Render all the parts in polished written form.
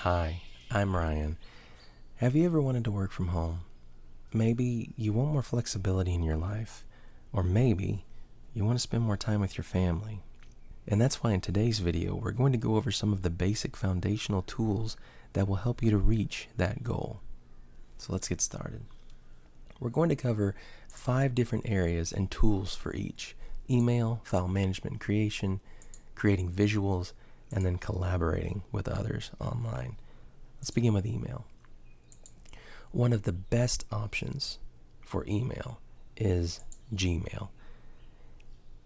Hi, I'm Ryan. Have you ever wanted to work from home? Maybe you want more flexibility in your life, or maybe you want to spend more time with your family. And that's why in today's video, we're going to go over some of the basic foundational tools that will help you to reach that goal. So let's get started. We're going to cover 5 different areas and tools for each: email, file management and creation, creating visuals, and then collaborating with others online. Let's begin with email. One of the best options for email is Gmail.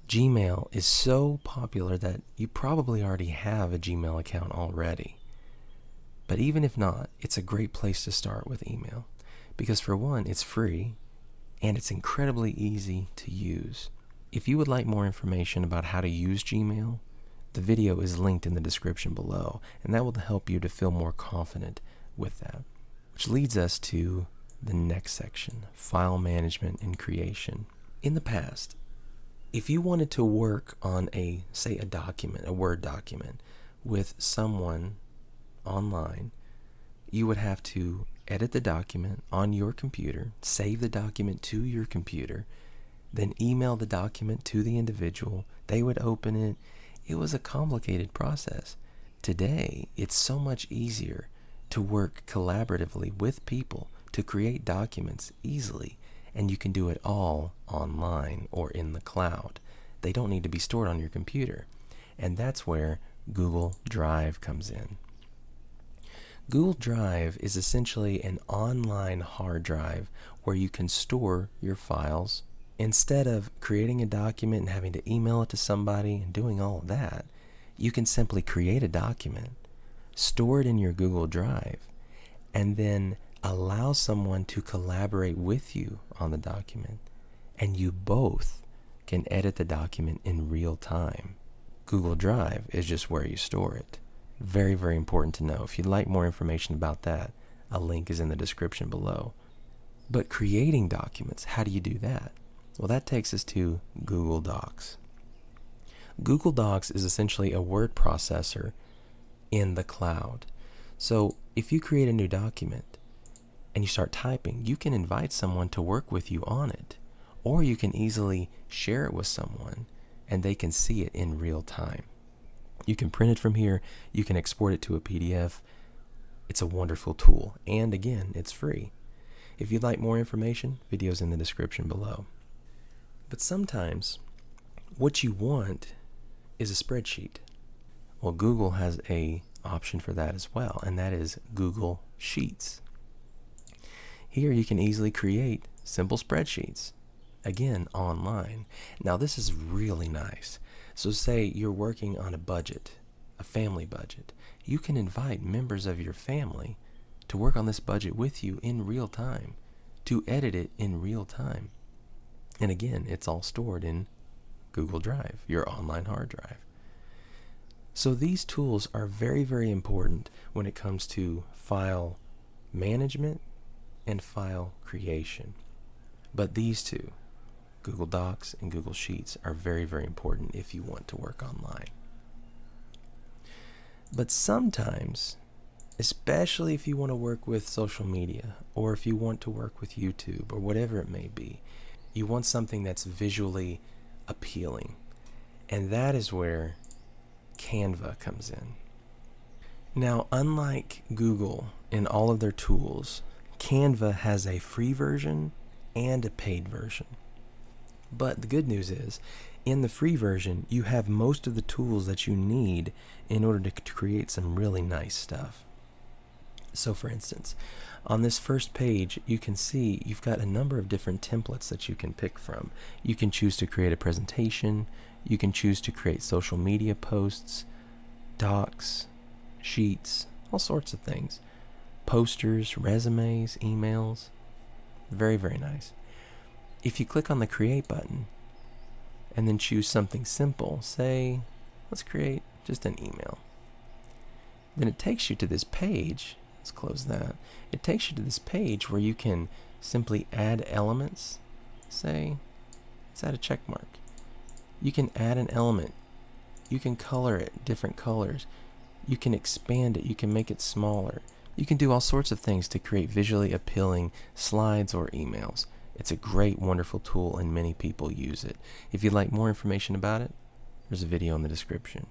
Gmail is so popular that you probably already have a Gmail account already. But even if not, it's a great place to start with email because, for one, it's free and it's incredibly easy to use. If you would like more information about how to use Gmail, the video is linked in the description below, and that will help you to feel more confident with that. Which leads us to the next section, file management and creation. In the past, if you wanted to work on a document, a Word document, with someone online, you would have to edit the document on your computer, save the document to your computer, then email the document to the individual. They would open it. It was a complicated process. Today, it's so much easier to work collaboratively with people to create documents easily, and you can do it all online or in the cloud. They don't need to be stored on your computer, and that's where Google Drive comes in. Google Drive is essentially an online hard drive where you can store your files. Instead of creating a document and having to email it to somebody and doing all of that, you can simply create a document, store it in your Google Drive, and then allow someone to collaborate with you on the document, and you both can edit the document in real time. Google Drive is just where you store it. Very, very important to know. If you'd like more information about that, a link is in the description below. But creating documents, how do you do that? Well, that takes us to Google Docs. Google Docs is essentially a word processor in the cloud. So if you create a new document and you start typing, you can invite someone to work with you on it, or you can easily share it with someone and they can see it in real time. You can print it from here, you can export it to a PDF. It's a wonderful tool, and again, it's free. If you'd like more information, video's in the description below. But sometimes what you want is a spreadsheet. Well, Google has an option for that as well, and that is Google Sheets. Here you can easily create simple spreadsheets, again, online. Now, this is really nice. So say you're working on a budget, a family budget. You can invite members of your family to work on this budget with you in real time, to edit it in real time. And again, it's all stored in Google Drive, your online hard drive. So these tools are very, very important when it comes to file management and file creation. But these two, Google Docs and Google Sheets, are very, very important if you want to work online. But sometimes, especially if you want to work with social media, or if you want to work with YouTube, or whatever it may be, you want something that's visually appealing. And that is where Canva comes in. Now, unlike Google in all of their tools, Canva has a free version and a paid version. But the good news is, in the free version, you have most of the tools that you need in order to create some really nice stuff. So for instance, on this first page, you can see you've got a number of different templates that you can pick from. You can choose to create a presentation. You can choose to create social media posts, docs, sheets, all sorts of things. Posters, resumes, emails. Very, very nice. If you click on the Create button and then choose something simple, say, let's create just an email. Then it takes you to this page. Let's close that. It takes you to this page where you can simply add elements. Say, let's add a check mark. You can add an element. You can color it different colors. You can expand it, you can make it smaller. You can do all sorts of things to create visually appealing slides or emails. It's a great, wonderful tool and many people use it. If you'd like more information about it, there's a video in the description.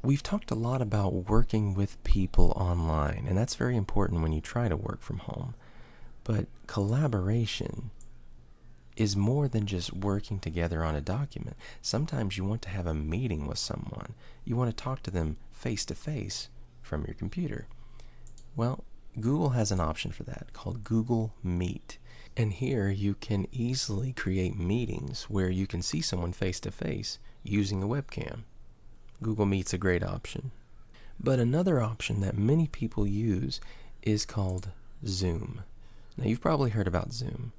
We've talked a lot about working with people online, and that's very important when you try to work from home. But collaboration is more than just working together on a document. Sometimes you want to have a meeting with someone. You want to talk to them face to face from your computer. Well, Google has an option for that called Google Meet. And here you can easily create meetings where you can see someone face to face using a webcam. Google Meet's a great option. But another option that many people use is called Zoom. Now, you've probably heard about Zoom.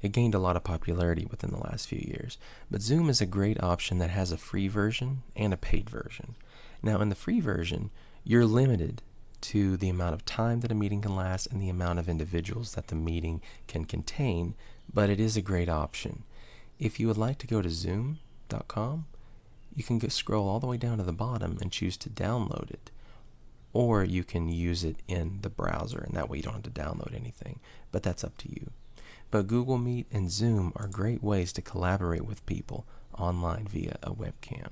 It gained a lot of popularity within the last few years. But Zoom is a great option that has a free version and a paid version. Now, in the free version, you're limited to the amount of time that a meeting can last and the amount of individuals that the meeting can contain, but it is a great option. If you would like to go to zoom.com, you can scroll all the way down to the bottom and choose to download it. Or you can use it in the browser, and that way you don't have to download anything. But that's up to you. But Google Meet and Zoom are great ways to collaborate with people online via a webcam.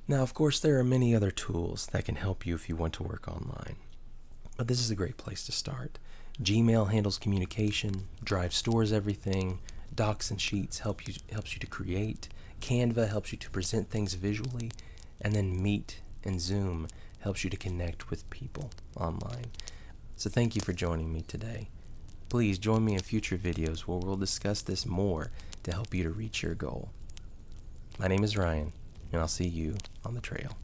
Now, of course, there are many other tools that can help you if you want to work online. But this is a great place to start. Gmail handles communication, Drive stores everything, Docs and Sheets helps you to create, Canva helps you to present things visually, and then Meet and Zoom helps you to connect with people online. So thank you for joining me today. Please join me in future videos where we'll discuss this more to help you to reach your goal. My name is Ryan, and I'll see you on the trail.